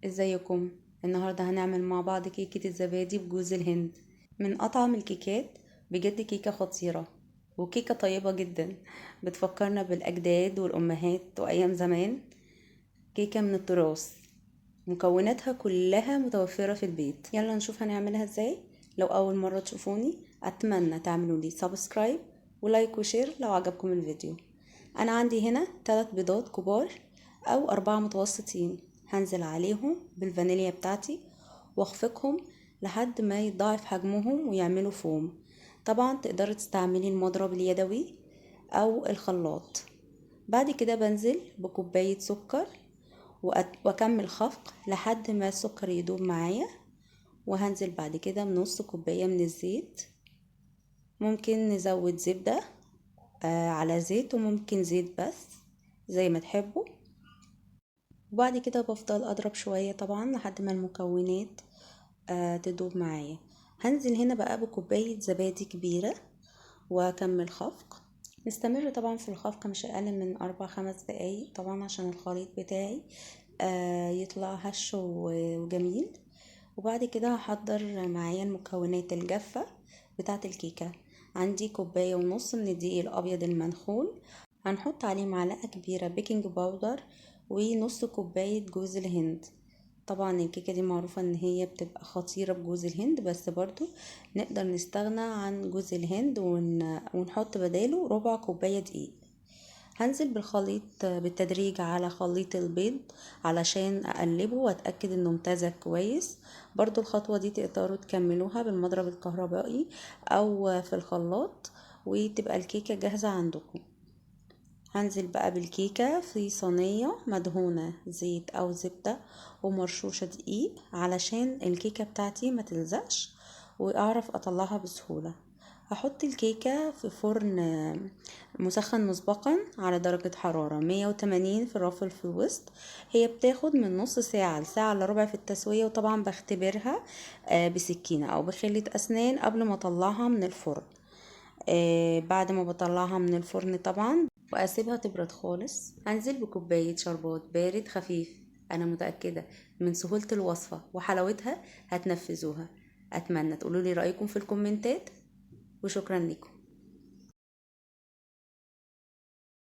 ازيكم؟ النهاردة هنعمل مع بعض كيكة الزبادي بجوز الهند من أطعم الكيكات. بجد كيكة خطيرة وكيكة طيبة جدا، بتفكرنا بالأجداد والأمهات وأيام زمان. كيكة من التراث، مكوناتها كلها متوفرة في البيت. يلا نشوف هنعملها ازاي. لو أول مرة تشوفوني أتمنى تعملوا لي سبسكرايب ولايك وشير لو عجبكم الفيديو. أنا عندي هنا 3 بيضات كبار أو 4 متوسطين، هنزل عليهم بالفانيليا بتاعتي واخفقهم لحد ما يتضاعف حجمهم ويعملوا فوم. طبعا تقدري تستعملي المضرب اليدوي أو الخلاط. بعد كده بنزل بكوباية سكر واكمل خفق لحد ما السكر يدوب معايا، وهنزل بعد كده بنص كوباية من الزيت. ممكن نزود زبدة على زيت، وممكن زيت بس زي ما تحبوا. وبعد كده بفضل اضرب شوية طبعا لحد ما المكونات تدوب معايا. هنزل هنا بقى بكوباية زبادي كبيرة واكمل خفق. نستمر طبعا في الخفق مش اقل من 4-5 دقايق طبعا عشان الخليط بتاعي يطلع هش وجميل. وبعد كده هحضر معايا المكونات الجافة بتاعة الكيكة. عندي 1.5 كوباية من الدقيق الابيض المنخول، هنحط عليه معلقة كبيرة بيكنج باودر ونص كوباية جوز الهند. طبعا الكيكة دي معروفة ان هي بتبقى خطيرة بجوز الهند، بس برضو نقدر نستغنى عن جوز الهند ونحط بداله ربع كوباية دقيق. هنزل بالخليط بالتدريج على خليط البيض علشان اقلبه واتأكد انه امتزج كويس. برضو الخطوة دي تقدروا تكملوها بالمضرب الكهربائي او في الخلاط وتبقى الكيكة جاهزة عندكم. هنزل بقى بالكيكة في صينية مدهونة زيت او زبدة ومرشوشة دقيق علشان الكيكة بتاعتي ما تلزقش واعرف اطلعها بسهولة. هحط الكيكة في فرن مسخن مسبقا على درجة حرارة 180 في الرف في الوسط. هي بتاخد من نص ساعة لساعة الا ربع في التسوية، وطبعا بختبرها بسكينة او بخلة اسنان قبل ما اطلعها من الفرن. بعد ما بطلعها من الفرن طبعا واسيبها تبرد خالص، هنزل بكوباية شربات بارد خفيف. انا متأكدة من سهولة الوصفة وحلاوتها هتنفذوها. اتمنى تقولوا لي رأيكم في الكومنتات، وشكرا لكم.